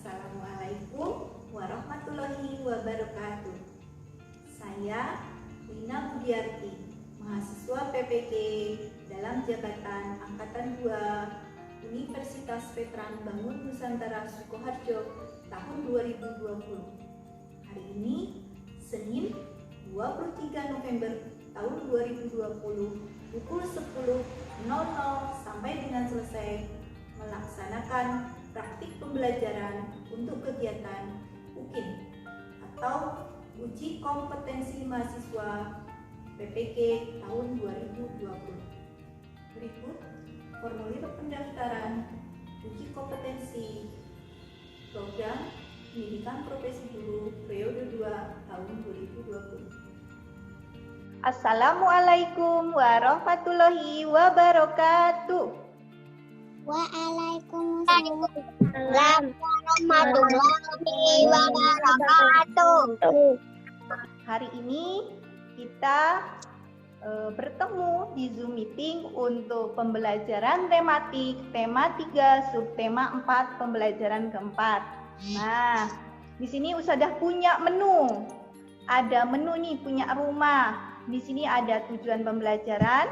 Assalamualaikum warahmatullahi wabarakatuh. Saya Wina Budiarti, mahasiswa PPK dalam jabatan Angkatan 2 Universitas Veteran Bangun Nusantara Sukoharjo tahun 2020. Hari ini, Senin 23 November tahun 2020, pukul 10.00 sampai dengan selesai melaksanakan praktik pembelajaran untuk kegiatan UKIN atau Uji Kompetensi Mahasiswa PPK tahun 2020. Berikut formulir pendaftaran uji kompetensi program pendidikan profesi guru periode 2 tahun 2020. Assalamualaikum warahmatullahi wabarakatuh. Waalaikumsalam warahmatullahi wabarakatuh. Hari ini kita bertemu di Zoom meeting untuk pembelajaran tematik tema 3 subtema 4 pembelajaran keempat. Nah, di sini Ustadzah punya menu. Ada menu nih, punya rumah. Di sini ada tujuan pembelajaran,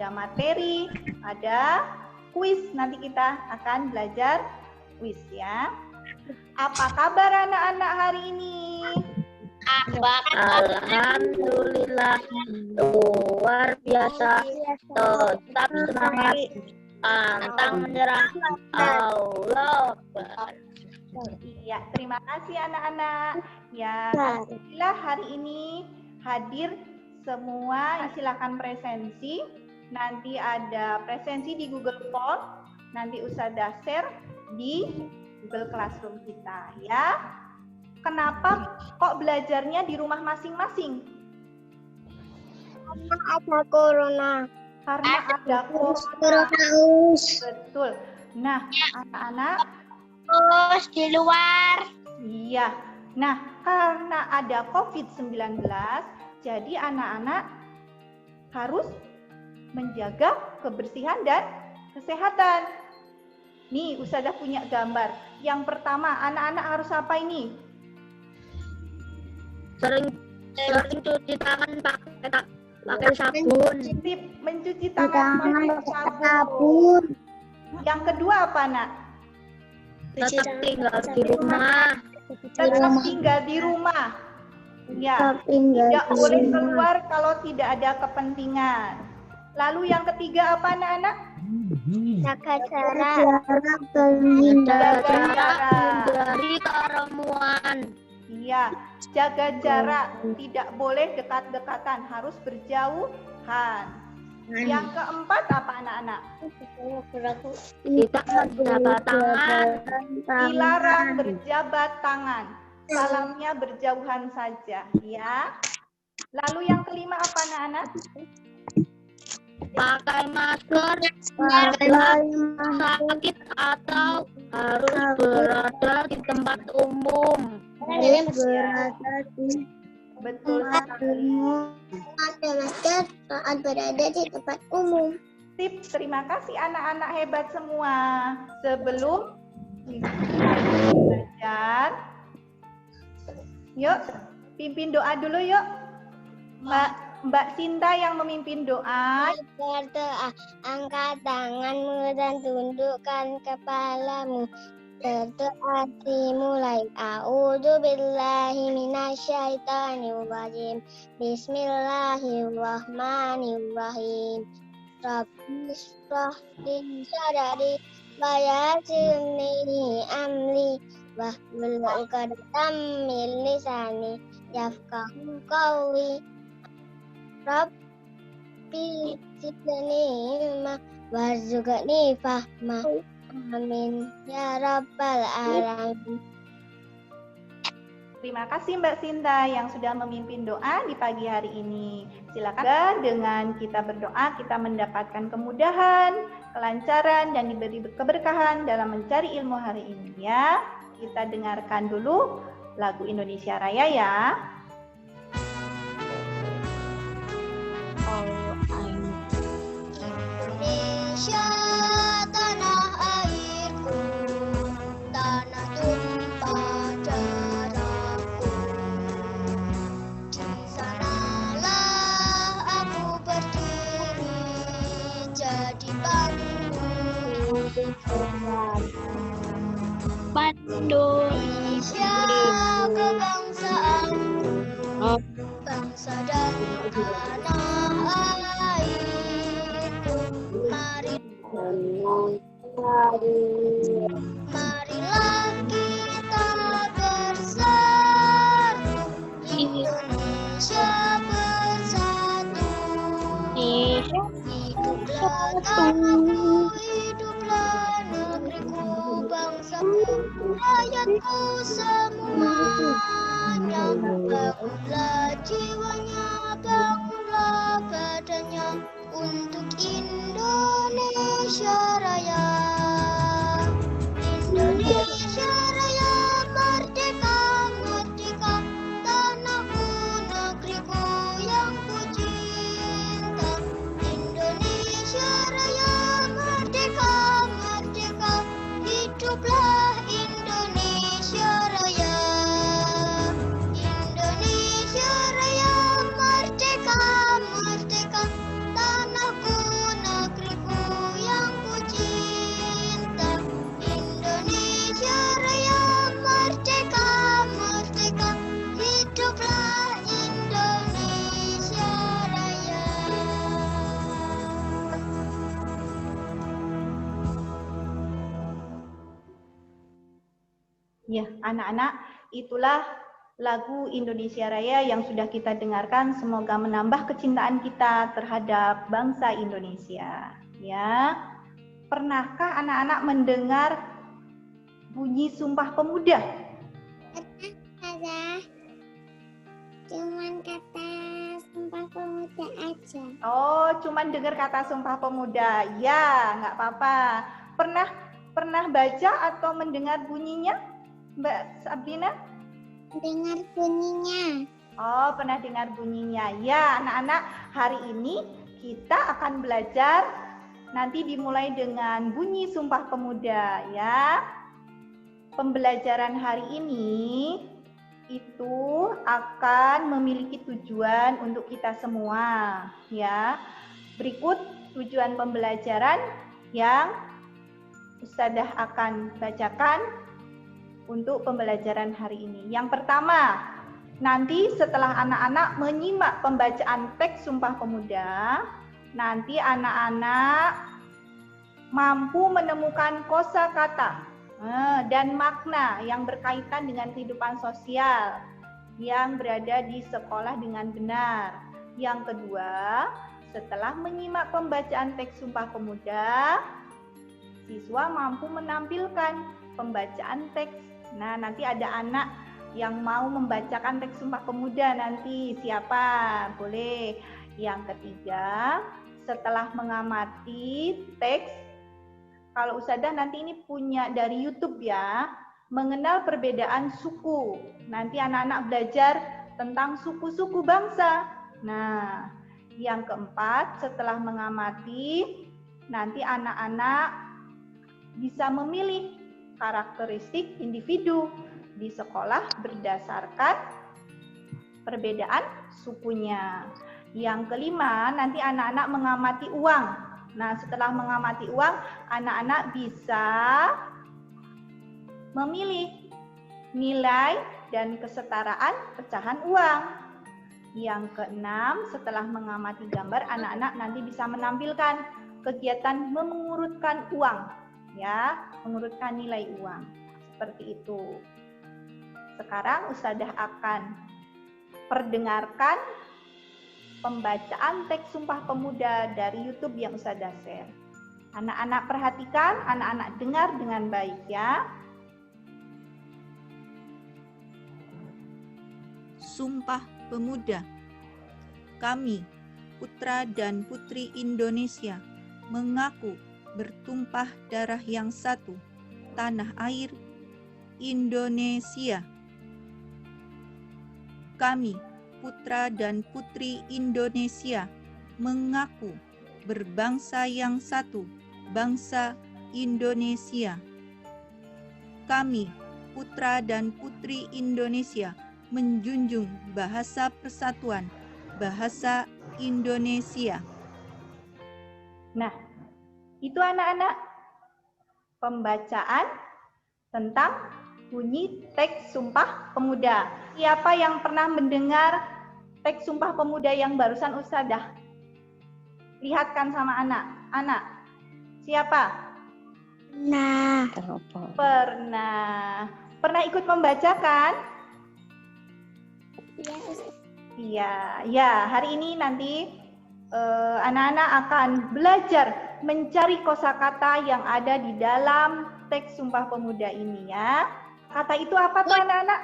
ada materi, ada kuis. Nanti kita akan belajar kuis ya. Apa kabar anak-anak hari ini? Alhamdulillah, luar biasa. Tetap semangat, pantang menyerah. Allah. Iya, terima kasih anak-anak. Ya, alhamdulillah hari ini hadir semua. Silakan presensi. Nanti ada presensi di Google Form. Nanti Ustadzah share di Google Classroom kita ya. Kenapa kok belajarnya di rumah masing-masing? Karena ada corona. Karena ada corona. Betul. Nah, anak-anak Terus di luar. iya. Nah, karena ada COVID-19, jadi anak-anak harus menjaga kebersihan dan kesehatan. Nih, Ustadzah punya gambar. Yang pertama, anak-anak harus apa ini? Sering cuci tangan pakai sabun. Mencuci tangan pakai sabun. Yang kedua apa, Nak? Tetap tinggal di rumah. Tetap tinggal di rumah. Ya, tidak boleh keluar kalau tidak ada kepentingan. Lalu yang ketiga apa, anak-anak? Jaga jarak. Hindari kerumunan. Iya, jaga jarak. Tidak boleh dekat-dekatan, harus berjauhan. Yang keempat apa, anak-anak? Kita berjabat tangan. Dilarang berjabat tangan. Salamnya berjauhan saja, ya. Lalu yang kelima apa, anak-anak? Pakai masker sakit atau harus berada di tempat umum. Betul sekali. Pakai masker saat berada di tempat umum. Sip, terima kasih anak-anak hebat semua. Sebelum belajar, yuk pimpin doa dulu yuk. Mbak Sinta yang memimpin doa. Berdoa, angkat tanganmu dan tundukkan kepalamu. Berdoa dimulai. A'udzu billahi minasyaitonir rajim. Bismillahirrahmanirrahim. Rabbi shrah li sadri wa yassir li amri wahlul 'uqdatam min lisani yafqahu qawli. Rabbi zidni ilma warzuqni fahma. Amin ya rabbal alamin. Terima kasih Mbak Sinta yang sudah memimpin doa di pagi hari ini. Silakan dengan kita berdoa kita mendapatkan kemudahan, kelancaran dan diberi keberkahan dalam mencari ilmu hari ini ya. Kita dengarkan dulu lagu Indonesia Raya ya. Indonesia tanah airku, tanah tumpah jadi pandu. Indonesia kebangsaan, bangsa dan tanah airku. Marilah kita bersatu, Indonesia bersatu. Hiduplah tanahku, hiduplah negeriku, bangsaku, rakyatku semuanya. Bangunlah jiwanya, bangunlah badannya untuk Indonesia Raya. Indonesia Raya merdeka, merdeka, tanahku, negeriku yang ku cinta. Indonesia Raya merdeka, merdeka, hiduplah Indonesia Raya. Indonesia Raya merdeka, merdeka, tanahku, negeriku yang ku cinta. Indonesia Raya merdeka, merdeka, hiduplah Indonesia Raya. Ya, anak-anak, itulah lagu Indonesia Raya yang sudah kita dengarkan. Semoga menambah kecintaan kita terhadap bangsa Indonesia. Ya, pernahkah anak-anak mendengar bunyi Sumpah Pemuda? Ada cuman kata Sumpah Pemuda aja. Oh, cuman dengar kata Sumpah Pemuda. Ya, nggak apa-apa. Pernah baca atau mendengar bunyinya, Mbak Sabrina? Dengar bunyinya. Oh, pernah dengar bunyinya. Ya, anak-anak, hari ini kita akan belajar, nanti dimulai dengan bunyi Sumpah Pemuda, ya. Pembelajaran hari ini itu akan memiliki tujuan untuk kita semua, ya. Berikut tujuan pembelajaran yang Ustadzah akan bacakan untuk pembelajaran hari ini. Yang pertama, nanti setelah anak-anak menyimak pembacaan teks Sumpah Pemuda, nanti anak-anak mampu menemukan kosakata dan makna yang berkaitan dengan kehidupan sosial yang berada di sekolah dengan benar. Yang kedua, setelah menyimak pembacaan teks Sumpah Pemuda, siswa mampu menampilkan pembacaan teks. Nah, nanti ada anak yang mau membacakan teks Sumpah Pemuda nanti. Siapa? Boleh. Yang ketiga, setelah mengamati teks, kalau Ustadzah nanti ini punya dari YouTube ya, mengenal perbedaan suku. Nanti anak-anak belajar tentang suku-suku bangsa. Nah, yang keempat, setelah mengamati, nanti anak-anak bisa memilih karakteristik individu di sekolah berdasarkan perbedaan sukunya. Yang kelima, nanti anak-anak mengamati uang. Nah, setelah mengamati uang, anak-anak bisa memilih nilai dan kesetaraan pecahan uang. Yang keenam, setelah mengamati gambar, anak-anak nanti bisa menampilkan kegiatan mengurutkan uang, ya, mengurutkan nilai uang. Seperti itu. Sekarang Ustadzah akan perdengarkan pembacaan teks Sumpah Pemuda dari YouTube yang Ustadzah share. Anak-anak perhatikan, anak-anak dengar dengan baik ya. Sumpah Pemuda. Kami, putra dan putri Indonesia, mengaku bertumpah darah yang satu, tanah air Indonesia. Kami, putra dan putri Indonesia, mengaku berbangsa yang satu, bangsa Indonesia. Kami, putra dan putri Indonesia, menjunjung bahasa persatuan, bahasa Indonesia. Nah, Itu anak-anak pembacaan tentang bunyi teks Sumpah Pemuda. Siapa yang pernah mendengar teks Sumpah Pemuda yang barusan Ustadzah lihatkan sama anak? Anak, siapa? Nah, Pernah. Pernah ikut membacakan? Iya, ya. Hari ini nanti anak-anak akan belajar mencari kosakata yang ada di dalam teks Sumpah Pemuda ini ya. Kata itu apa tuh anak-anak?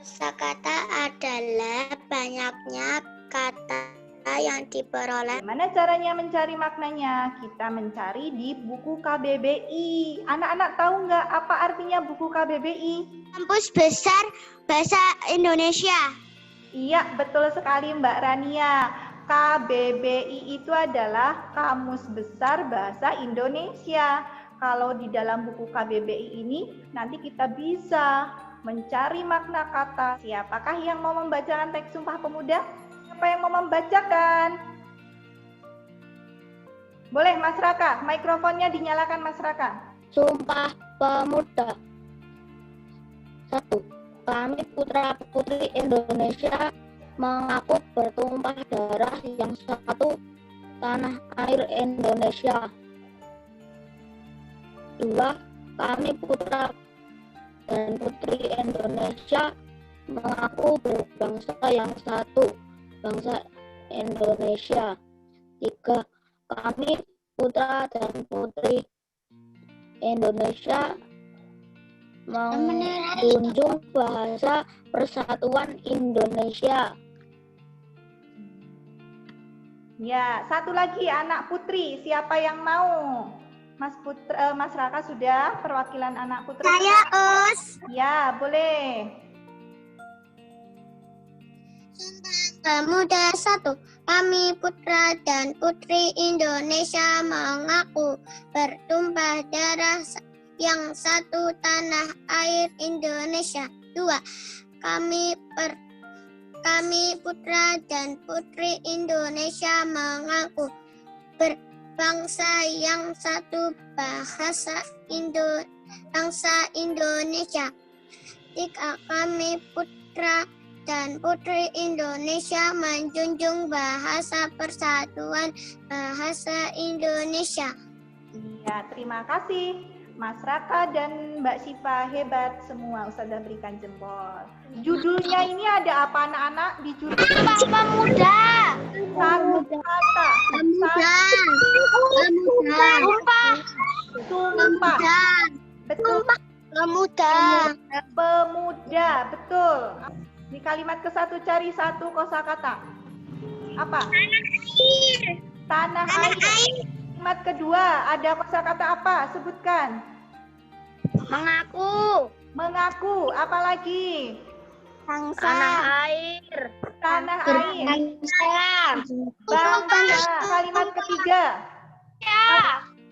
kosakata adalah banyaknya kata yang diperoleh. Gimana caranya mencari maknanya? Kita mencari di buku KBBI. Anak-anak tahu nggak apa artinya buku KBBI? Kampus Besar Bahasa Indonesia. Iya, betul sekali Mbak Rania. KBBI itu adalah Kamus Besar Bahasa Indonesia. Kalau di dalam buku KBBI ini, nanti kita bisa mencari makna kata. Siapakah yang mau membacakan teks Sumpah Pemuda? Siapa yang mau membacakan? Boleh Mas Raka, mikrofonnya dinyalakan Mas Raka. Sumpah Pemuda. 1. Kami putra-putri Indonesia mengaku bertumpah darah yang satu, tanah air Indonesia. 2. Kami putra dan putri Indonesia mengaku berbangsa yang satu, bangsa Indonesia. 3. Kami putra dan putri Indonesia menjunjung bahasa persatuan Indonesia. Ya, satu lagi anak putri. Siapa yang mau? Mas Raka sudah perwakilan anak putri. Saya Us. Ya, boleh. Pemuda 1. Kami putra dan putri Indonesia mengaku bertumpah darah yang satu, tanah air Indonesia. 2. Kami putra dan putri Indonesia mengaku berbangsa yang satu, bangsa Indonesia. 3. Kami putra dan putri Indonesia menjunjung bahasa persatuan bahasa Indonesia. Iya, terima kasih Mas Raka dan Mbak Syifa, hebat semua. Ustazah berikan jempol. Judulnya ini ada apa anak-anak di judul? Pemuda. Satu kata. Sumpah. Betul. Pemuda, betul. Di kalimat ke-1 cari satu kosakata. Apa? Tanah air. Kalimat kedua ada kosakata apa? Sebutkan. Mengaku. Mengaku. Apa lagi? Tanah air. Tanah air. Bangsa. Kalimat ketiga.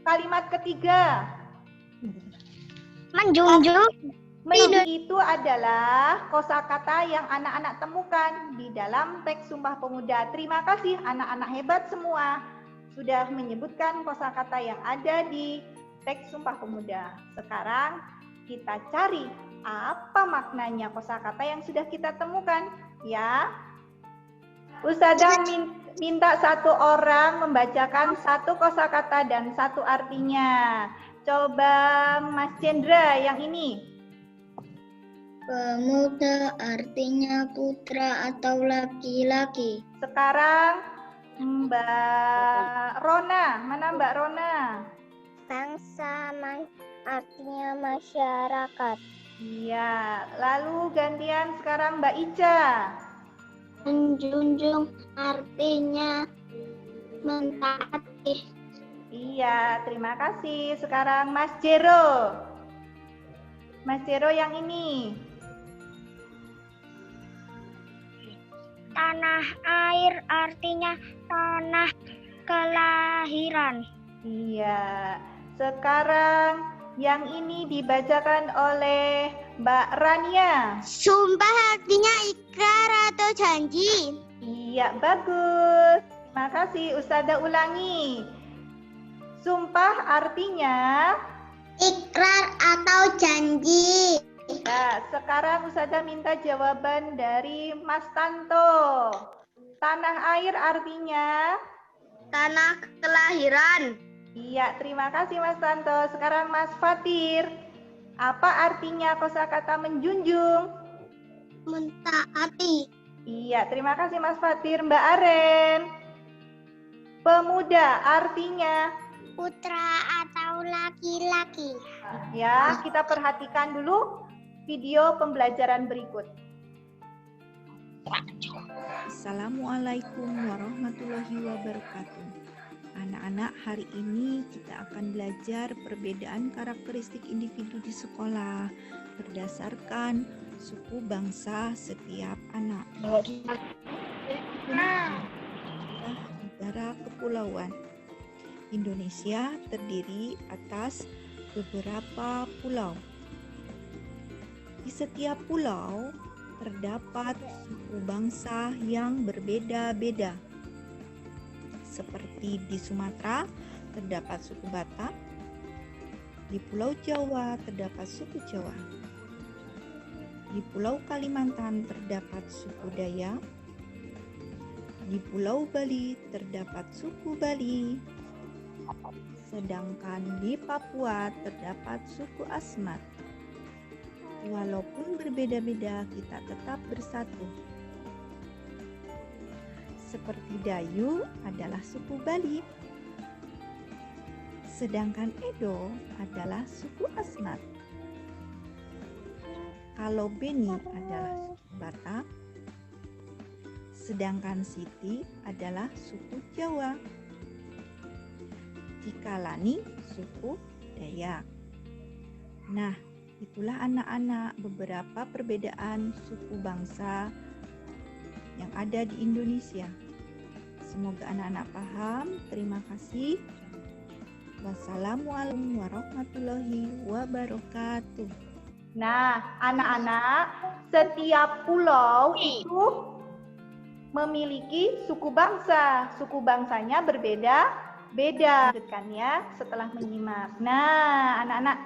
Kalimat ketiga. Menjunjung. Itu adalah kosakata yang anak-anak temukan di dalam teks Sumpah Pemuda. Terima kasih anak-anak hebat semua sudah menyebutkan kosakata yang ada di teks Sumpah Pemuda. Sekarang kita cari apa maknanya kosakata yang sudah kita temukan, ya. Ustazah minta satu orang membacakan satu kosakata dan satu artinya. Coba Mas Cendra yang ini. Pemuda artinya putra atau laki-laki. Sekarang Mbak Rona, mana Mbak Rona? Bangsa artinya masyarakat. Iya, lalu gantian sekarang Mbak Ica. Menjunjung artinya mentaati. Iya, terima kasih. Sekarang Mas Jero. Mas Jero yang ini. Tanah air artinya tanah kelahiran. Iya. Sekarang yang ini dibacakan oleh Mbak Rania. Sumpah artinya ikrar atau janji. Iya, bagus. Terima kasih. Ustazah ulangi. Sumpah artinya? Ikrar atau janji. Nah, sekarang Ustazah minta jawaban dari Mas Tanto. Tanah air artinya? Tanah kelahiran. Iya, terima kasih Mas Tanto. Sekarang Mas Fatir. Apa artinya kosakata menjunjung? Mentaati. Iya, terima kasih Mas Fatir. Mbak Aren. Pemuda artinya? Putra atau laki-laki. Ya, kita perhatikan dulu video pembelajaran berikut. Assalamualaikum warahmatullahi wabarakatuh. Anak-anak, hari ini kita akan belajar perbedaan karakteristik individu di sekolah berdasarkan suku bangsa setiap anak. Negara kepulauan. Indonesia terdiri atas beberapa pulau. Di setiap pulau terdapat suku bangsa yang berbeda-beda. Seperti di Sumatera terdapat suku Batak, di Pulau Jawa terdapat suku Jawa, di Pulau Kalimantan terdapat suku Dayak, di Pulau Bali terdapat suku Bali, sedangkan di Papua terdapat suku Asmat. Walaupun berbeda-beda, kita tetap bersatu. Seperti Dayu adalah suku Bali, sedangkan Edo adalah suku Asmat. Kalau Beni adalah suku Batak, sedangkan Siti adalah suku Jawa. Jika Lani suku Dayak. Nah, itulah anak-anak beberapa perbedaan suku bangsa yang ada di Indonesia. Semoga anak-anak paham. Terima kasih. Wassalamualaikum warahmatullahi wabarakatuh. Nah, anak-anak, setiap pulau itu memiliki suku bangsa. Suku bangsanya berbeda-beda. Lanjutkannya setelah menyimak. Nah, anak-anak,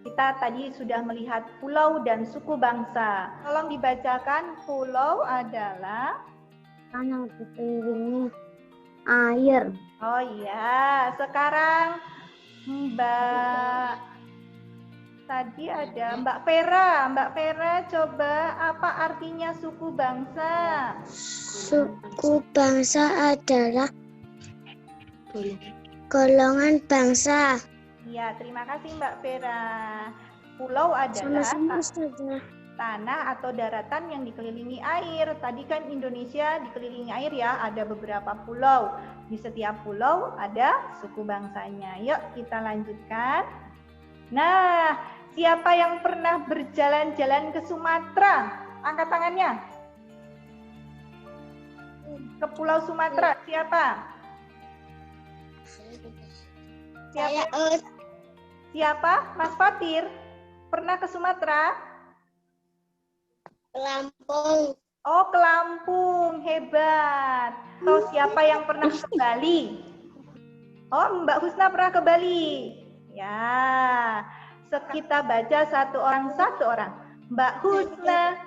kita tadi sudah melihat pulau dan suku bangsa. Tolong dibacakan. Pulau adalah Tanah dikelilingi air. Oh iya, sekarang Mbak tadi ada Mbak Vera. Mbak Vera, coba apa artinya suku bangsa? Suku bangsa adalah golongan bangsa. Iya, terima kasih Mbak Vera. Pulau adalah tanah atau daratan yang dikelilingi air. Tadi kan Indonesia dikelilingi air ya, ada beberapa pulau. Di setiap pulau ada suku bangsanya. Yuk kita lanjutkan. Nah, siapa yang pernah berjalan-jalan ke Sumatera? Angkat tangannya. Ke Pulau Sumatera, siapa? Siapa? Mas Fatir? Pernah ke Sumatera? Lampung. Oh, ke Lampung. Hebat. Atau siapa yang pernah ke Bali? Oh, Mbak Husna pernah ke Bali. Ya. Kita baca satu orang. Mbak Husna.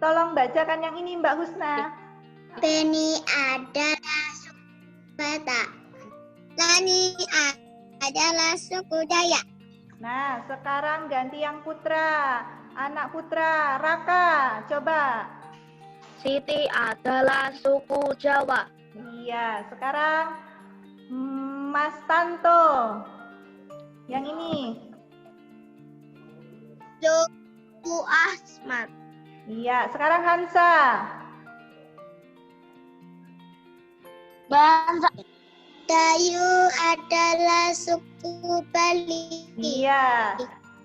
Tolong bacakan yang ini, Mbak Husna. Beni adalah suku Batak. Lani adalah suku Dayak. Nah, sekarang ganti yang putra. Anak putra, Raka, coba. Siti adalah suku Jawa. Iya, sekarang Mas Tanto. Yang ini. Suku Asmat. Iya, sekarang Hansa. Bangsa. Dayu adalah suku Bali. Iya,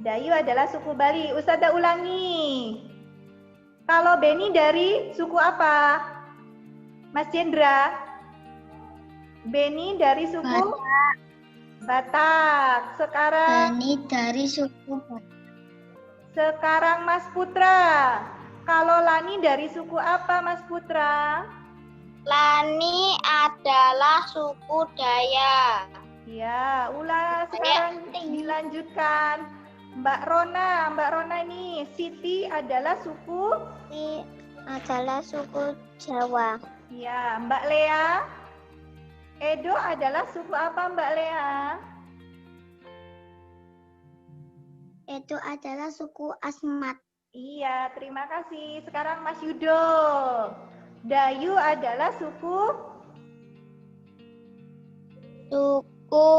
Dayu adalah suku Bali. Ustazah ulangi. Kalau Beni dari suku apa? Mas Jendra. Beni dari suku Batak. Sekarang Beni dari suku Batak. Sekarang Mas Putra. Kalau Lani dari suku apa, Mas Putra? Lani adalah suku Dayak. Iya, sekarang dilanjutkan. Mbak Rona nih, Siti adalah suku? Ini adalah suku Jawa. Iya, Mbak Lea. Edo adalah suku apa Mbak Lea? Itu adalah suku Asmat. Iya, terima kasih. Sekarang Mas Yudo. Dayu adalah suku? Suku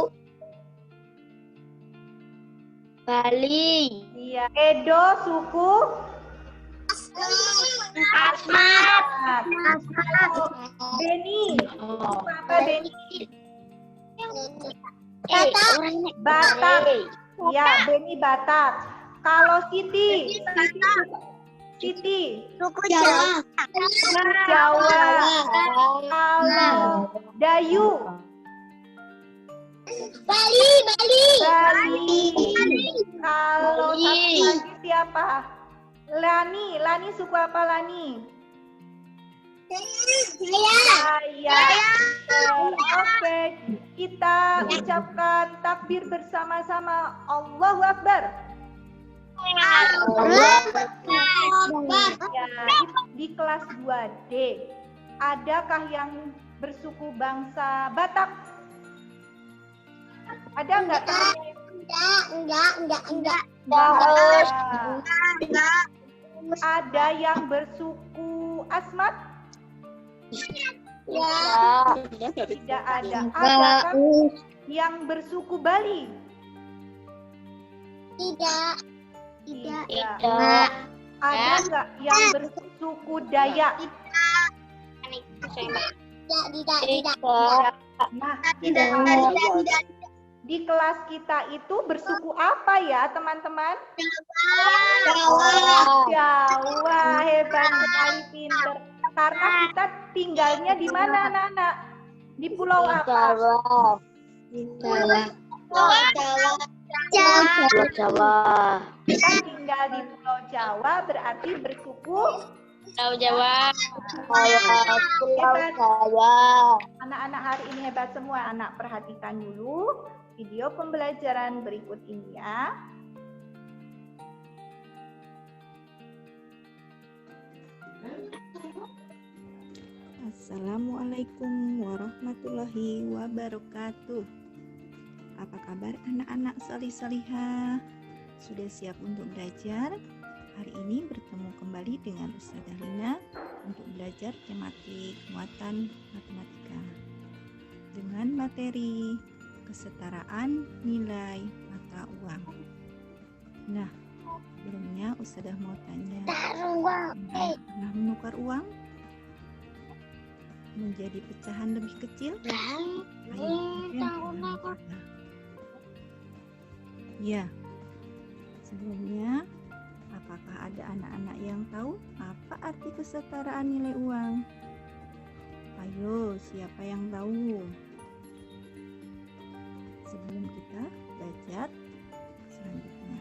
Bali. Iya, Edo suku? Asmat. Beni. Suku apa Beni? Batak. Ya, Beni Batak. Kalau Siti? Siti. Suku Jawa. Jawa. Kalau Dayu? Bali. Bali. Kalau satu lagi siapa? Lani suku apa Lani? Saya. Oke, kita ucapkan takbir bersama-sama. Allahu Akbar. Ya, di kelas 2D, adakah yang bersuku bangsa Batak? Ada nggak teman? Enggak. Ada yang bersuku Asmat? Tidak ada. Adakah yang bersuku Bali? Tidak. Ada nggak yang bersuku Dayak? Tidak. Nah, di kelas kita itu bersuku apa ya teman-teman? Jawa, hebat sekali, pinter. Karena kita tinggalnya di mana anak-anak? Di pulau apa? Jawa. Kita tinggal di pulau Jawa berarti bersuku Jawa. hebat. Anak-anak hari ini hebat semua. Anak perhatikan dulu video pembelajaran berikut ini ya. Assalamualaikum warahmatullahi wabarakatuh. Apa kabar anak-anak salih-salihah? Sudah siap untuk belajar? Hari ini bertemu kembali dengan Ustazah Lina untuk belajar tematik muatan matematika dengan materi kesetaraan nilai mata uang. Nah, sebelumnya Ustazah mau tanya, pernah menukar uang menjadi pecahan lebih kecil? Ya, sebelumnya apakah ada anak-anak yang tahu apa arti kesetaraan nilai uang? Ayo, siapa yang tahu? Sebelum kita belajar selanjutnya.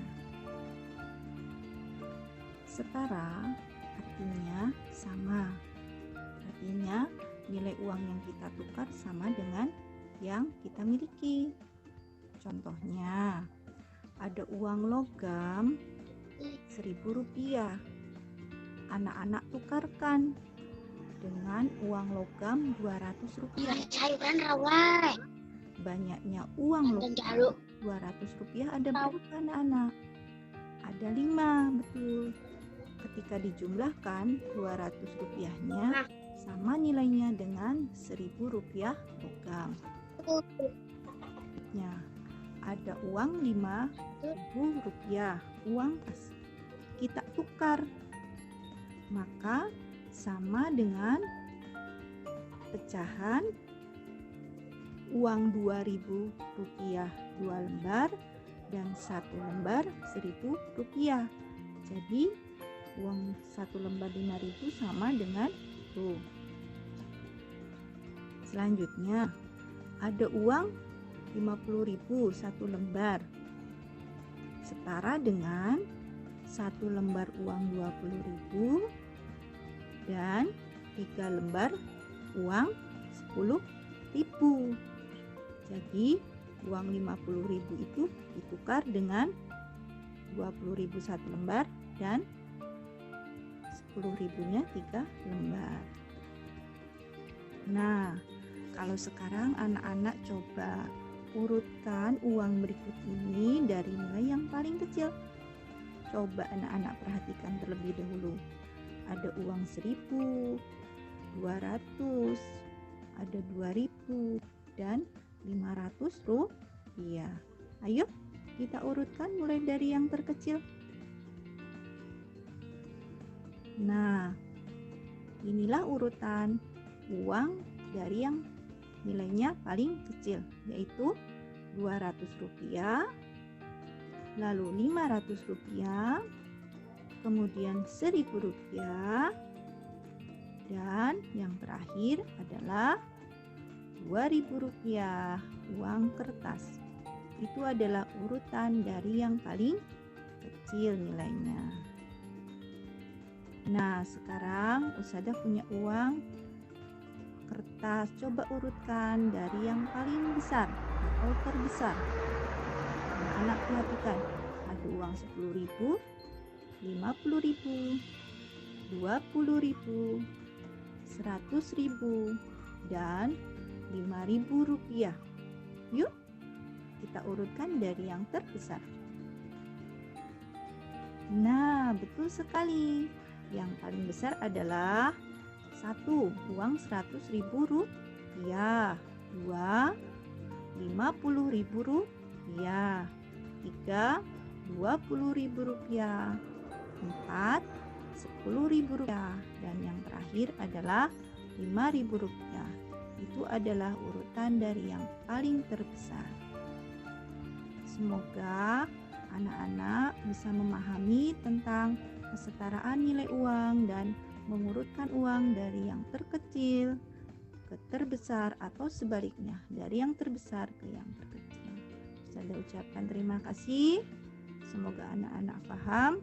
Setara artinya sama. Artinya nilai uang yang kita tukar sama dengan yang kita miliki. Contohnya, ada uang logam Rp1.000. Anak-anak tukarkan dengan uang logam Rp200. Banyaknya uang logam Rp200 ada berapa anak-anak? Ada 5, betul. Ketika dijumlahkan Rp200-nya sama nilainya dengan Rp1.000 logam. Nah, ada uang Rp5.000, uang pas kita tukar, maka sama dengan pecahan uang Rp2.000 2 lembar dan 1 lembar Rp1.000. Jadi uang 1 lembar 5.000 sama dengan itu. Selanjutnya ada uang Rp50.000 1 lembar, setara dengan 1 lembar uang Rp20.000 dan 3 lembar uang Rp10.000. Jadi Uang 50.000 itu ditukar dengan 20.000 satu lembar dan 10.000-nya 3 lembar. Nah, kalau sekarang anak-anak coba urutkan uang berikut ini dari nilai yang paling kecil. Coba anak-anak perhatikan terlebih dahulu. Ada uang 1.000, 200, ada 2.000 dan 500 rupiah. Ayo kita urutkan mulai dari yang terkecil. Nah, inilah urutan uang dari yang nilainya paling kecil, yaitu 200 rupiah, lalu 500 rupiah, kemudian 1.000 rupiah, dan yang terakhir adalah 2.000 rupiah uang kertas. Itu adalah urutan dari yang paling kecil nilainya. Nah, sekarang Ustadzah punya uang kertas. Coba urutkan dari yang paling besar atau terbesar. Anak perhatikan, ada uang 10.000, 50.000, 20.000, 100.000, dan 5.000 rupiah. Yuk, kita urutkan dari yang terbesar. Nah, betul sekali. Yang paling besar adalah 1. Uang 100.000 rupiah. 2. 50.000 rupiah. 3. 20.000 rupiah. 4. 10.000 rupiah. Dan yang terakhir adalah 5.000 rupiah. Itu adalah urutan dari yang paling terbesar. Semoga anak-anak bisa memahami tentang kesetaraan nilai uang dan mengurutkan uang dari yang terkecil ke terbesar atau sebaliknya, dari yang terbesar ke yang terkecil. Ustadzah ucapkan terima kasih. Semoga anak-anak paham.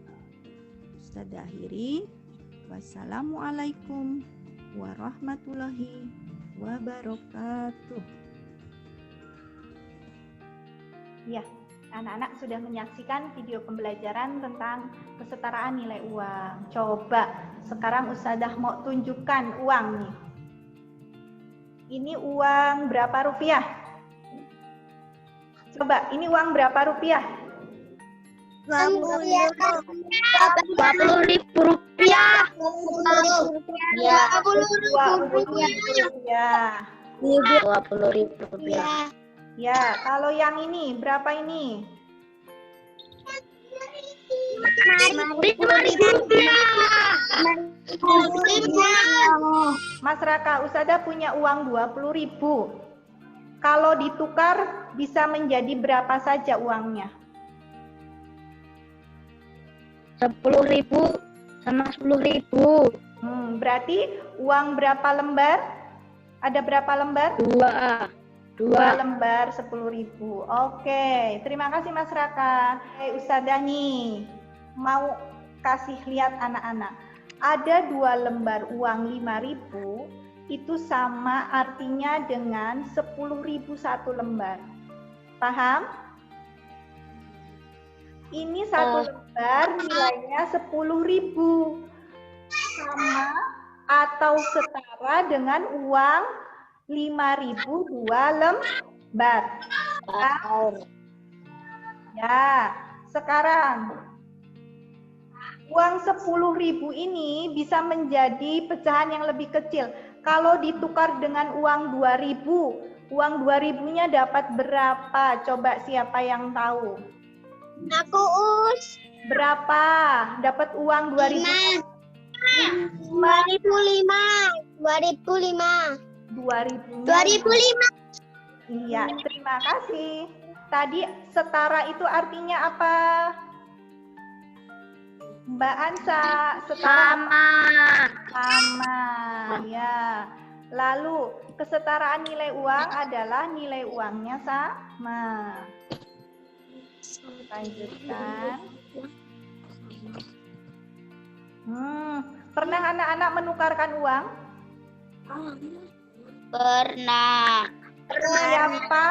Ustadzah akhiri. Wassalamualaikum warahmatullahi wabarakatuh. Ya, anak-anak sudah menyaksikan video pembelajaran tentang kesetaraan nilai uang. Coba sekarang Ustadzah mau tunjukkan uang nih. Ini uang berapa rupiah? Coba, ini uang berapa rupiah? 20.000 rupiah. 20.000 rupiah. 20.000 rupiah. Ya, kalau yang ini berapa ini? 5.000 rupiah. Mas Raka, Ustadzah punya uang 20.000. Kalau ditukar bisa menjadi berapa saja uangnya? 10.000 sama 10.000. Berarti uang berapa lembar? Ada berapa lembar? 2 lembar 10.000. Oke, terima kasih Mas Raka. Ustadzah nih mau kasih lihat anak-anak. Ada 2 lembar uang 5.000 itu sama artinya dengan 10.000 satu lembar. Paham? Ini satu lembar nilainya 10.000. Sama atau setara dengan uang 5.000 2 lembar. Ya, sekarang uang 10.000 ini bisa menjadi pecahan yang lebih kecil. Kalau ditukar dengan uang 2.000, uang 2.000-nya dapat berapa? Coba siapa yang tahu? Aku Us. Berapa? Dapat uang 2.000? 2005. Iya, terima kasih. Tadi setara itu artinya apa? Mbak Ansa, setara sama. Ya. Lalu kesetaraan nilai uang adalah nilai uangnya sama. Lanjutkan. Pernah anak-anak menukarkan uang? Pernah. Siapa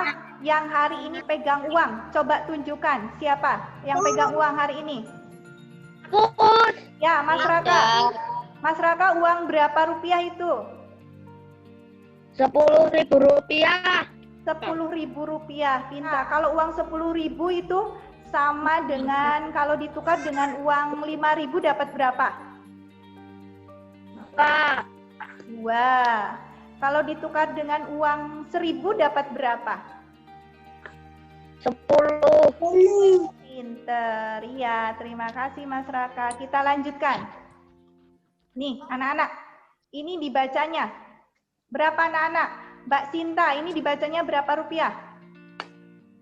yang hari ini pegang uang? Coba tunjukkan siapa yang pegang uang hari ini. Us. Ya, Mas Raka. Mas Raka, uang berapa rupiah itu? 10.000 rupiah. 10.000 rupiah. Pintar. Kalau uang 10.000 itu sama dengan, kalau ditukar dengan uang 5.000 dapat berapa? Pak. 2. Kalau ditukar dengan uang 1.000 dapat berapa? 10. Pinter. Iya, terima kasih Mas Raka. Kita lanjutkan. Nih, anak-anak. Ini dibacanya. Berapa anak-anak? Mbak Sinta, ini dibacanya berapa rupiah?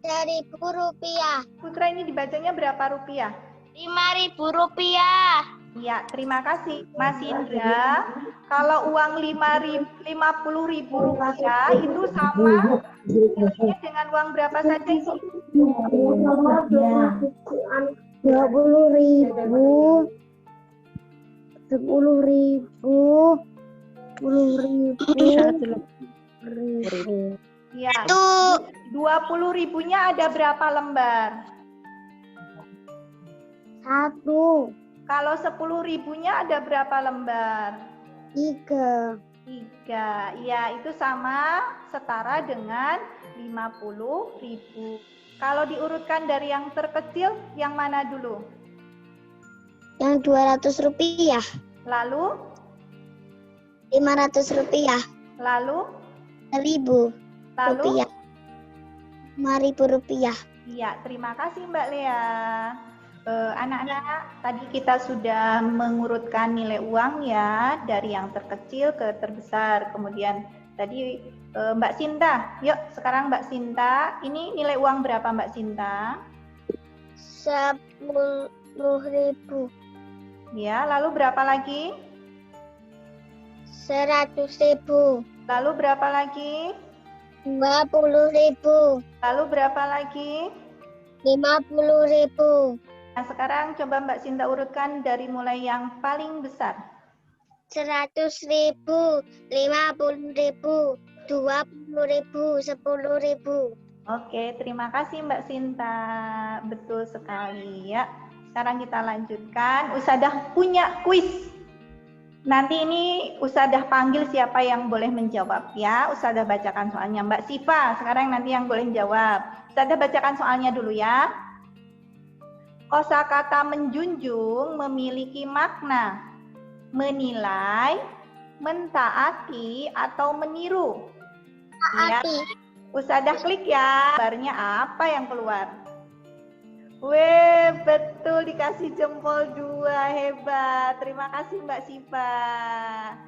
1.000 rupiah. Putra, ini dibacanya berapa rupiah? 5.000 rupiah. Iya, terima kasih. Mas Indra, kalau uang 50.000 rupiah itu sama dengan uang berapa saja itu? 20.000, 10.000, 10.000. Iya. 20.000-nya ada berapa lembar? 1, Kalau 10.000-nya ada berapa lembar? 3, 3. Iya, itu sama setara dengan 50.000. Kalau diurutkan dari yang terkecil, yang mana dulu? yang 200 rupiah, Lalu? 500 rupiah, Lalu? 1.000 Lalu? rupiah, 5.000 rupiah. Iya, terima kasih Mbak Lea. Anak-anak, tadi kita sudah mengurutkan nilai uang ya, dari yang terkecil ke terbesar. Kemudian tadi Mbak Sinta, yuk sekarang Mbak Sinta, ini nilai uang berapa Mbak Sinta? 10.000, Ya, lalu berapa lagi? 100.000, Lalu berapa lagi? 20.000, Lalu berapa lagi? 50.000, Nah, sekarang coba Mbak Sinta urutkan dari mulai yang paling besar. 100.000, 50.000, 20.000, 10.000. Oke, terima kasih Mbak Sinta. Betul sekali ya. Sekarang kita lanjutkan. Ustadzah punya kuis. Nanti ini Ustadzah panggil siapa yang boleh menjawab ya. Ustadzah bacakan soalnya. Mbak Siva, sekarang nanti yang boleh jawab. Ustadzah bacakan soalnya dulu ya. Kosakata menjunjung memiliki makna menilai, mentaati, atau meniru. Ya. Ustadzah klik ya. Gambarnya apa yang keluar? Weh, betul, dikasih jempol 2, hebat. Terima kasih Mbak Siva.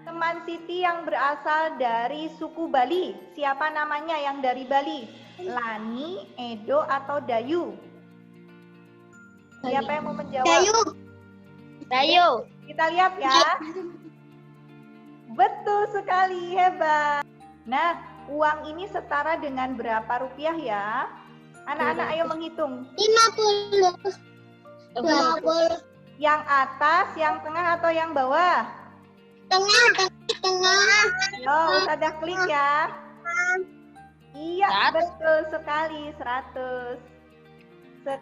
Teman Siti yang berasal dari suku Bali, siapa namanya yang dari Bali? Lani, Edo, atau Dayu? Siapa yang mau menjawab? Dayu. Kita lihat ya. Betul sekali, hebat. Nah, uang ini setara dengan berapa rupiah ya? Anak-anak ayo menghitung. 50. 20. Yang atas, yang tengah, atau yang bawah? Tengah. Yo, Ustadzah klik ya. Iya, betul sekali, 100.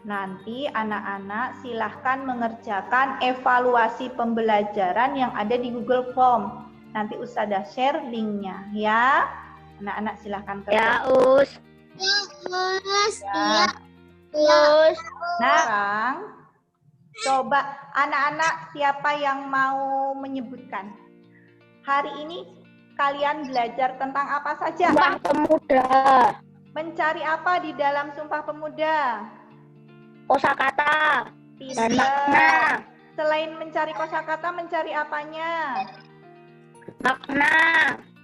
Nanti anak-anak silahkan mengerjakan evaluasi pembelajaran yang ada di Google Form. Nanti Ustadzah share linknya ya. Anak-anak silahkan kerja. Ya, Us. Ya. Terus. Nah, sekarang coba anak-anak siapa yang mau menyebutkan? Hari ini kalian belajar tentang apa saja? Sumpah Pemuda. Mencari apa di dalam Sumpah Pemuda? Kosakata. Dan Pinter. makna. Selain mencari kosakata, mencari apanya? Makna.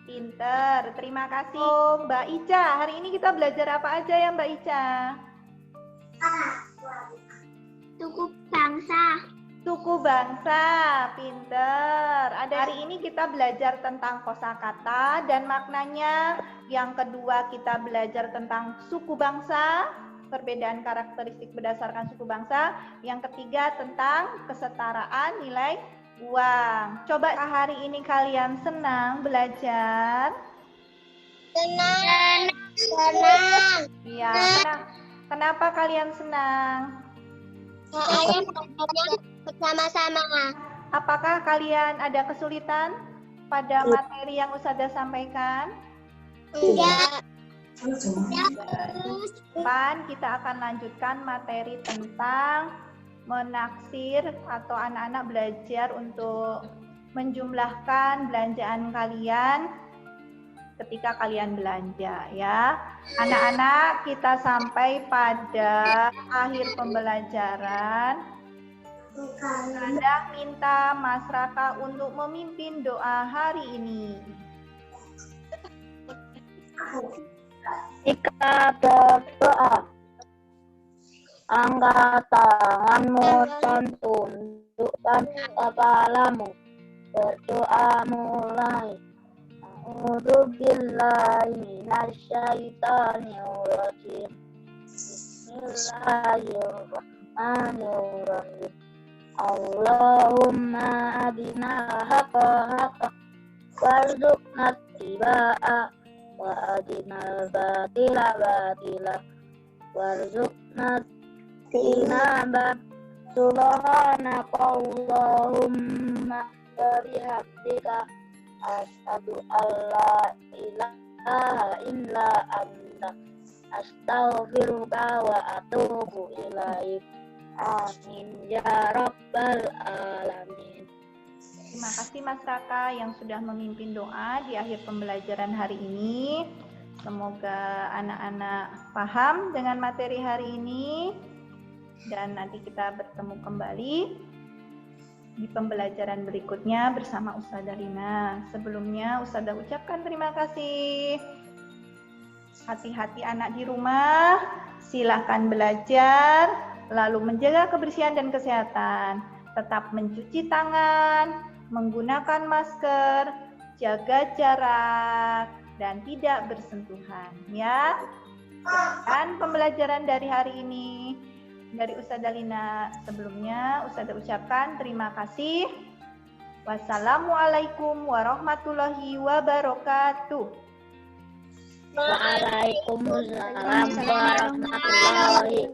Pinter. Terima kasih. Oh, Mbak Ica, hari ini kita belajar apa aja ya Mbak Ica? Suku bangsa. Suku bangsa, pinter. Ada hari ini kita belajar tentang kosakata dan maknanya. Yang kedua kita belajar tentang suku bangsa, perbedaan karakteristik berdasarkan suku bangsa. Yang ketiga tentang kesetaraan nilai uang. Coba hari ini kalian senang belajar? Senang. Senang. Iya, kenapa kalian senang? Soalnya belajarnya bersama-sama. Apakah kalian ada kesulitan pada materi yang Ustazah sampaikan? Enggak. Depan kita akan lanjutkan materi tentang menaksir atau anak-anak belajar untuk menjumlahkan belanjaan kalian ketika kalian belanja ya. Anak-anak, kita sampai pada akhir pembelajaran. Ustazah minta Mas Raka untuk memimpin doa hari ini. Jika berdoa, angkat tanganmu dan tundukkan kepalamu. Berdoa mulai. A'udzubillahi minasyaitonirrajim. Bismillahirrahmanirrahim. Allahumma adina haqqa haqqa warzuqna tibaa wa adina batila batila warzuqna tinaba. Subhanaka Allahumma wa bihamdika asyhadu an la ilaha illa anta astaghfiruka wa atubu ilaik. Amin ya rabbal alamin. Terima kasih Mas Raka yang sudah memimpin doa di akhir pembelajaran hari ini. Semoga anak-anak paham dengan materi hari ini. Dan nanti kita bertemu kembali di pembelajaran berikutnya bersama Ustazah Lina. Sebelumnya Ustazah ucapkan terima kasih. Hati-hati anak di rumah, silahkan belajar, lalu menjaga kebersihan dan kesehatan. Tetap mencuci tangan, menggunakan masker, jaga jarak, dan tidak bersentuhan. Ya, dan pembelajaran dari hari ini dari Ustazah Lina. Sebelumnya Ustazah ucapkan terima kasih. Wassalamualaikum warahmatullahi wabarakatuh. Waalaikumsalam warahmatullahi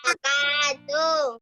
wabarakatuh.